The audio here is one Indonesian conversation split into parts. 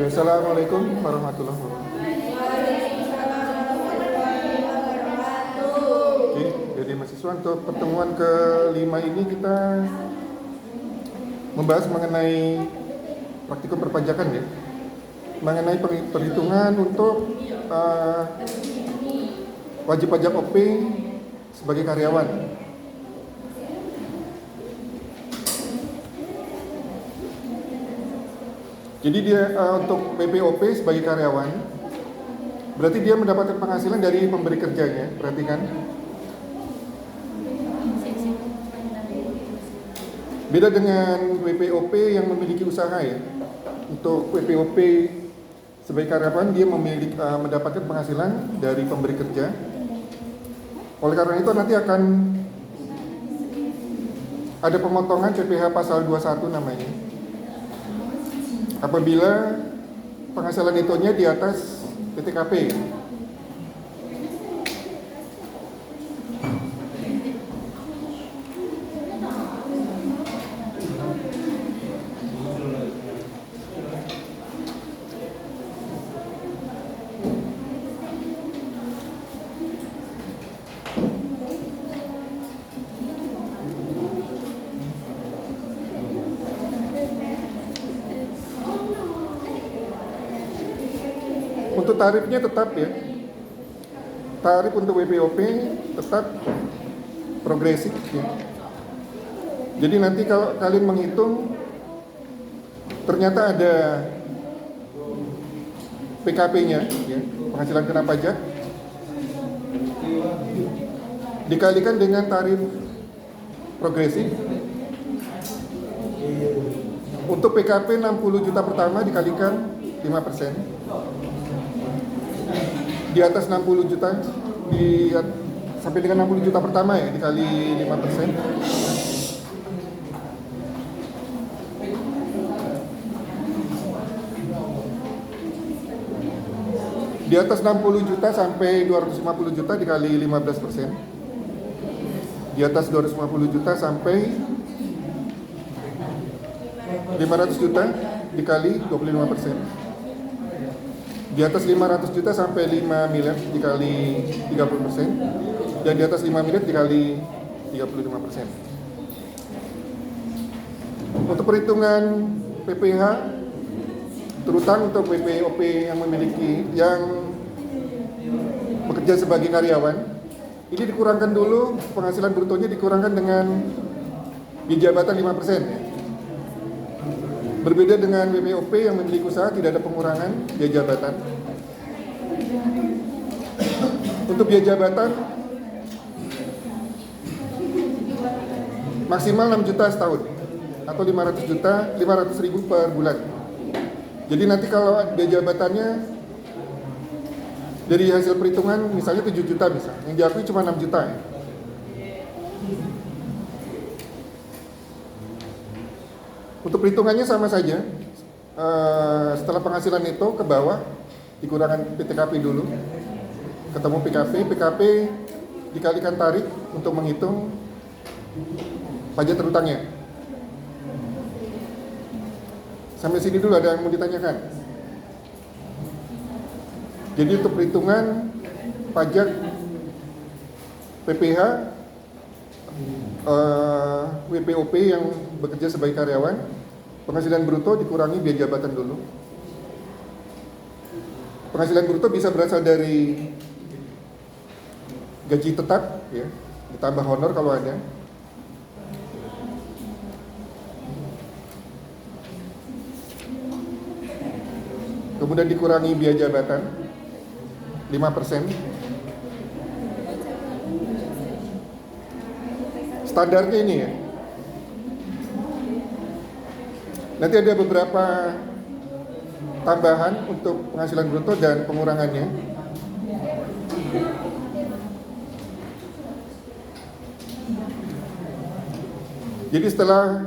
Assalamualaikum warahmatullahi wabarakatuh. Oke, jadi mahasiswa untuk pertemuan ke-5 ini kita membahas mengenai praktikum perpajakan ya, mengenai perhitungan untuk wajib pajak OP sebagai karyawan. Jadi dia untuk PPOP sebagai karyawan, berarti dia mendapatkan penghasilan dari pemberi kerjanya, perhatikan. Beda dengan WPOP yang memiliki usaha ya. Untuk WPOP sebagai karyawan dia mendapatkan penghasilan dari pemberi kerja. Oleh karena itu nanti akan ada pemotongan PPh pasal 21 namanya. Apabila penghasilan netonya di atas PTKP. Untuk tarifnya tetap ya, tarif untuk WPOP tetap progresif ya. Jadi nanti kalau kalian menghitung ternyata ada PKP-nya ya, penghasilan kena pajak, dikalikan dengan tarif progresif. Untuk PKP 60 juta pertama dikalikan 5%. Di atas 60 juta sampai dengan 60 juta pertama ya dikali 5%. Di atas 60 juta sampai 250 juta dikali 15%. Di atas 250 juta sampai 500 juta dikali 25%. Di atas 500 juta sampai 5 miliar dikali 30%, dan di atas 5 miliar dikali 35%. Untuk perhitungan PPh, terutama untuk WPOP yang bekerja sebagai karyawan, ini dikurangkan dulu, penghasilan brutonya dikurangkan dengan biaya jabatan 5%. Berbeda dengan WPOP yang memiliki usaha tidak ada pengurangan biaya jabatan. Untuk biaya jabatan maksimal 6 juta setahun atau 500 ribu per bulan. Jadi nanti kalau biaya jabatannya dari hasil perhitungan misalnya 7 juta bisa, yang diakui cuma 6 juta ya. Untuk perhitungannya sama saja, setelah penghasilan itu ke bawah dikurangan PTKP dulu, ketemu PKP dikalikan tarif untuk menghitung pajak terutangnya. Sampai sini dulu ada yang mau ditanyakan? Jadi untuk perhitungan pajak PPh WPOP yang bekerja sebagai karyawan, penghasilan bruto dikurangi biaya jabatan dulu. Penghasilan bruto bisa berasal dari gaji tetap ya, ditambah honor kalau ada. Kemudian dikurangi biaya jabatan 5%. Standarnya ini ya. Nanti ada beberapa tambahan untuk penghasilan bruto dan pengurangannya. Jadi setelah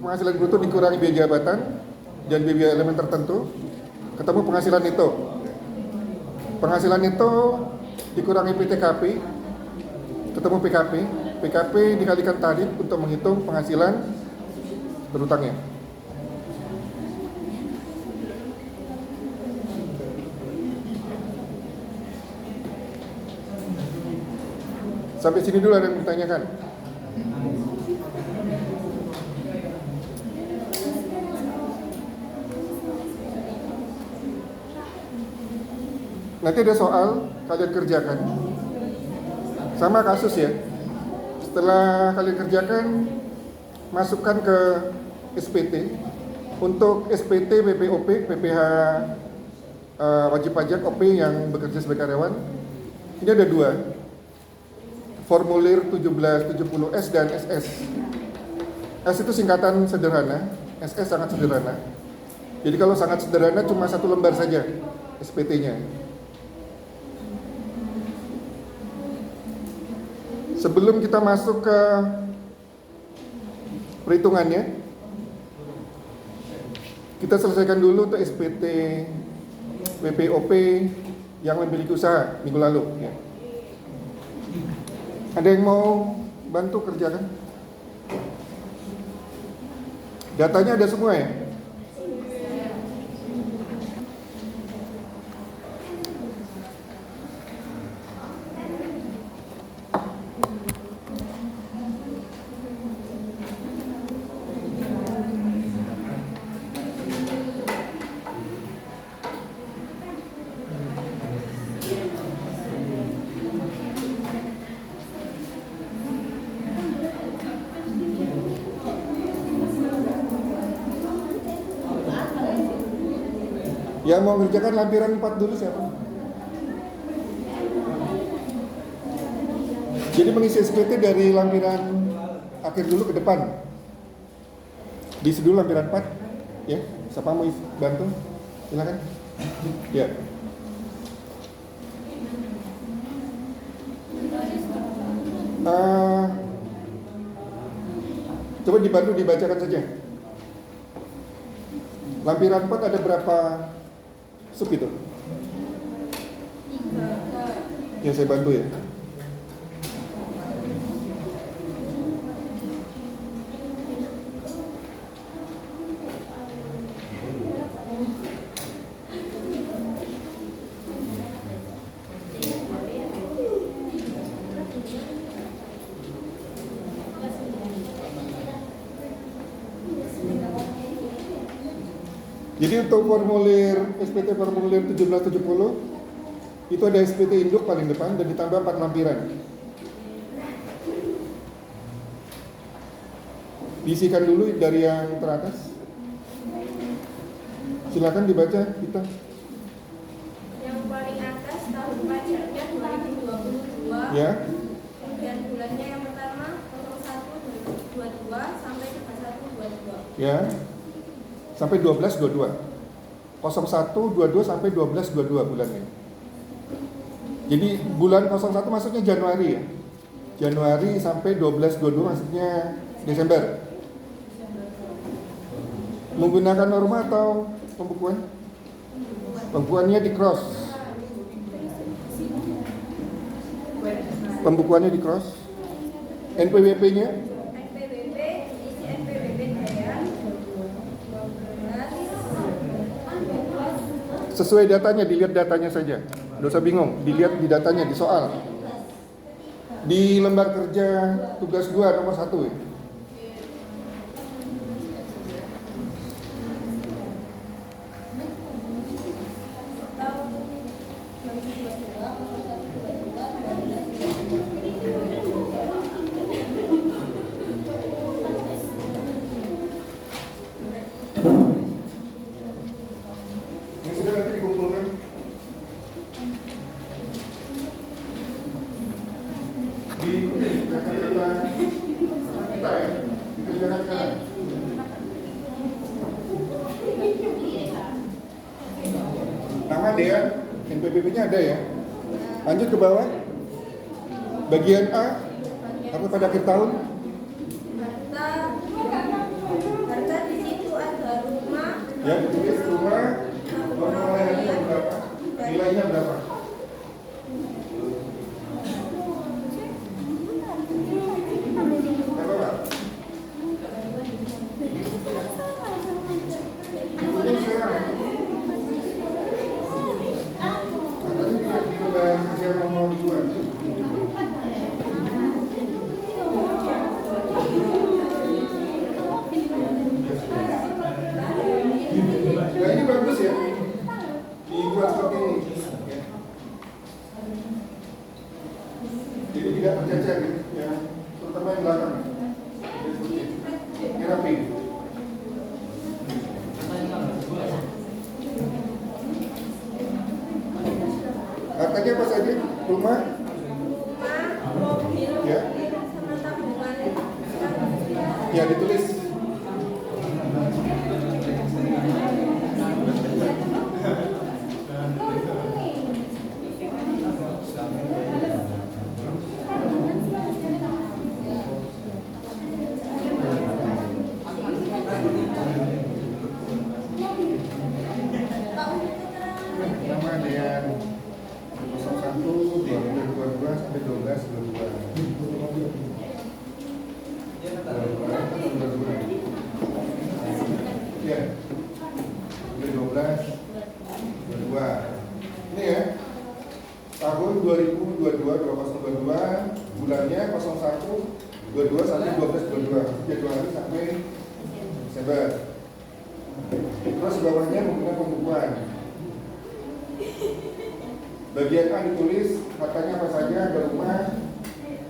penghasilan bruto dikurangi biaya jabatan dan biaya elemen tertentu, ketemu penghasilan neto. Penghasilan neto dikurangi PTKP, ketemu PKP. PKP dikalikan tarif untuk menghitung penghasilan berutangnya. Sampai sini dulu ada yang bertanyakan. Nanti ada soal kalian kerjakan. Sama kasus ya. Setelah kalian kerjakan, masukkan ke SPT. Untuk SPT, PPOP, PPH wajib pajak, OP yang bekerja sebagai karyawan, ini ada dua. Formulir 1770S dan SS. S itu singkatan sederhana, SS sangat sederhana. Jadi kalau sangat sederhana cuma 1 lembar saja SPT-nya. Sebelum kita masuk ke perhitungannya, kita selesaikan dulu untuk SPT PPOP yang memiliki usaha minggu lalu ya. Ada yang mau bantu kerjakan? Datanya ada semua ya? Yang mau mengerjakan lampiran 4 dulu siapa? Jadi mengisi SPT dari lampiran akhir dulu ke depan. Diisi dulu lampiran 4 ya. Siapa mau bantu? Silakan. Ya. Coba dibantu dibacakan saja. Lampiran 4 ada berapa sub itu? 3. Ya saya bantu ya. Jadi untuk formulir SPT formulir 1770 itu ada SPT induk paling depan dan ditambah 4 lampiran. Diisikan dulu dari yang teratas. Silakan dibaca kita. Yang paling atas tahun pajaknya 2022. Ya. Kemudian bulannya yang pertama 01/22 sampai 31/22. Ya. Sampai 12/22. 01/22 sampai 12/22 bulannya. Jadi bulan 01 maksudnya Januari ya. Januari sampai 12/22 maksudnya Desember. Menggunakan norma atau pembukuan? Pembukuannya di cross. Pembukuannya di cross. NPWP-nya? NPWP, isi NPWP Dayan 12. Sesuai datanya, dilihat datanya saja. Nggak usah bingung, dilihat di datanya, di soal. Di lembar kerja tugas 2 nomor 1 ya. Yang sudah nanti dikumpulkan. Di kata-kata kita ya, dikerjakan sekarang. Nama dia, NPWP-nya ada ya. Lanjut ke bawah. Bagian A, apa pada akhir tahun? Harta di situ ada rumah. Ya, ditulis rumah, pengeluarannya berapa? Nilainya berapa? Berapa, Pak? Ditulis sekarang. Di lembar kerja nomor 2. ya. Dibuat seperti ini. Ya. Jadi tidak tercecer ya, terutama yang belakang. Ini rapi. Hartanya apa saja? Rumah? Mobil, Ya. sama tabungan. Ya, ditulis. Nama dengan 01 diameter 22 sampai 12 22. Ya. Dari 12 22. Ini ya. Tahun 2022 2022, bulannya 01 22 sampai 12 22. Januari sampai Desember. Terus bawahnya menggunakan pembukuan. Bagian A ditulis hartanya apa saja, ada rumah,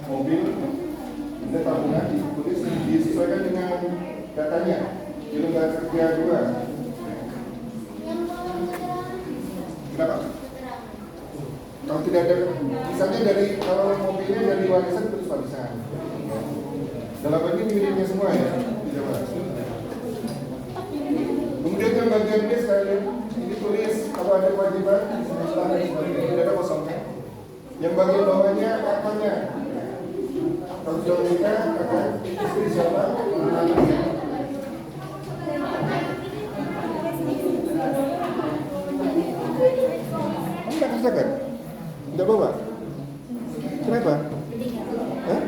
mobil, ada tabungan ditulis disesuaikan dengan datanya di lembaga kerja 2. Kenapa? Kalau tidak ada, misalnya kalau mobilnya dari warisan terus warisan. Dalam ini miliknya semua ya, tidak apa. Kemudian yang bagian B sekalian ini tulis kalau ada kewajiban tidak ada kosongnya. Yang bagian bawahnya katanya kalau sudah menikah kata istri siapa anaknya. Tidak kerjakan? Tidak bawa? Kenapa? Hah?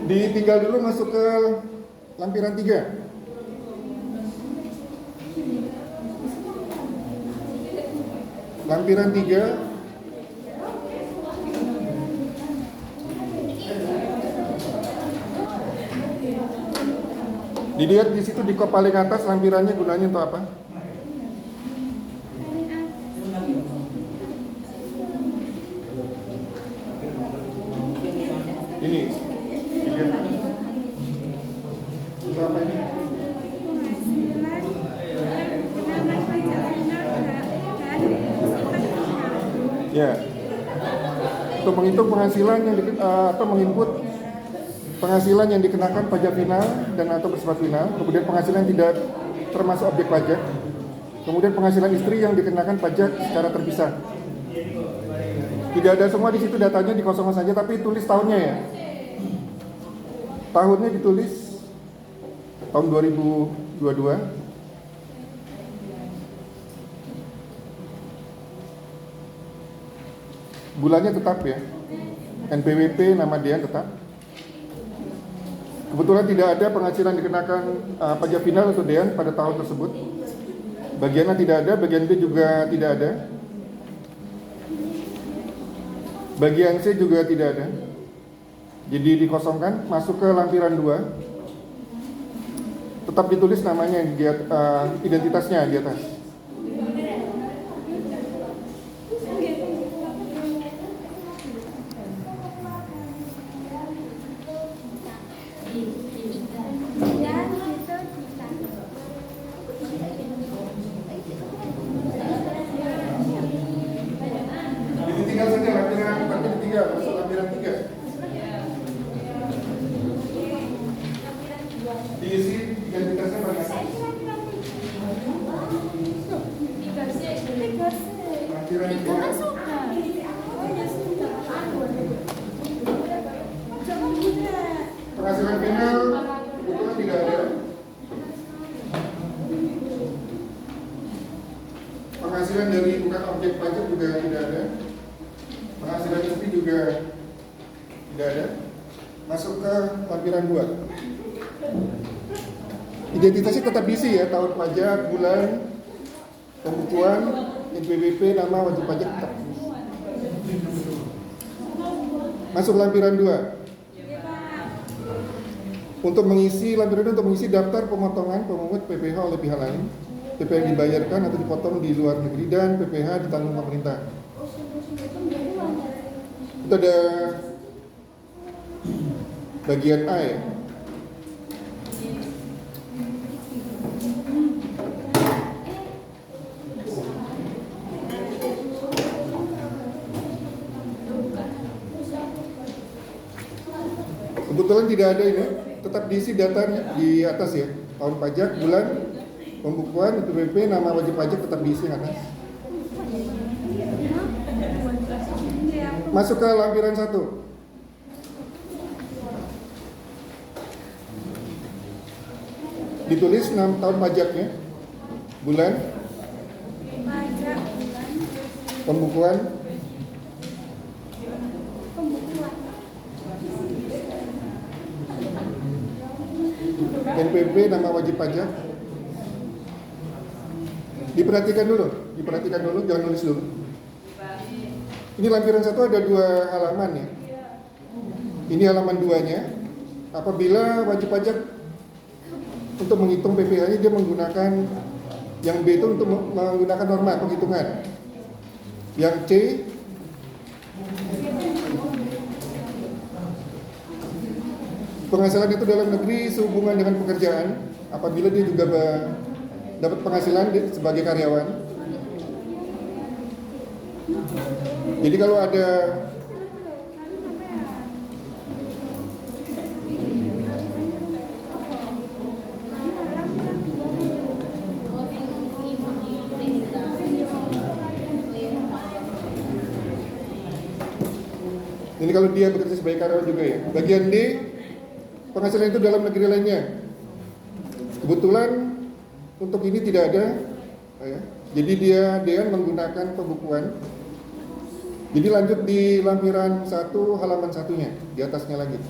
Ditinggal dulu masuk ke lampiran 3. Lampiran 3. Dilihat di situ di kop paling atas lampirannya gunanya untuk apa? Ini. Untuk apa ini? Ya. Untuk menghitung penghasilan yang atau menginput penghasilan yang dikenakan pajak final dan atau bersifat final, kemudian penghasilan tidak termasuk objek pajak, Kemudian penghasilan istri yang dikenakan pajak secara terpisah. Tidak ada semua di situ datanya, dikosongkan saja, tapi tulis tahunnya ya. Tahunnya ditulis tahun 2022. Bulannya tetap ya. NPWP nama dia tetap. Kebetulan tidak ada penghasilan dikenakan pajak final atau DEAN pada tahun tersebut. Bagian A tidak ada, bagian B juga tidak ada. Bagian C juga tidak ada. Jadi dikosongkan, masuk ke lampiran 2. Tetap ditulis namanya, identitasnya di atas. Ditinggal saja lampiran, tapi ditinggal, masuk lampiran 3. Diisi identitasnya bagaimana? Lampiran 2. Penghasilan final kebetulan tidak ada. Penghasilan dari bukan objek pajak juga tidak ada. Penghasilan istri juga tidak ada. Masuk ke lampiran 2. Identitasnya tetap diisi ya, tahun pajak, bulan, pembukuan, NPWP, nama, wajib pajak tetap. Masuk lampiran 2. Untuk mengisi lampiran 2, untuk mengisi daftar pemotongan pemungut PPh oleh pihak lain, PPh yang dibayarkan atau dipotong di luar negeri, dan PPh ditanggung pemerintah. Itu ada bagian A ya. Kebetulan tidak ada ini, tetap diisi datanya di atas ya. Tahun pajak, bulan, pembukuan, NPWP, nama wajib pajak tetap diisi atas. Masuk ke lampiran 1. Ditulis 6 tahun pajaknya, bulan, pembukuan, NPWP, nama wajib pajak. Diperhatikan dulu, jangan nulis dulu. Ini lampiran 1 ada 2 halaman ya. Ini halaman 2-nya. Apabila wajib pajak untuk menghitung PPh-nya dia menggunakan yang B itu untuk menggunakan norma penghitungan. Yang C penghasilan itu dalam negeri sehubungan dengan pekerjaan, apabila dia juga dapat penghasilan sebagai karyawan. Jadi kalau ada ini kalau dia bekerja sebagai karyawan juga ya. Bagian D, penghasilan itu dalam negeri lainnya. Kebetulan untuk ini tidak ada ya. Jadi dia menggunakan pembukuan. Jadi lanjut di lampiran 1 halaman 1-nya, di atasnya lagi.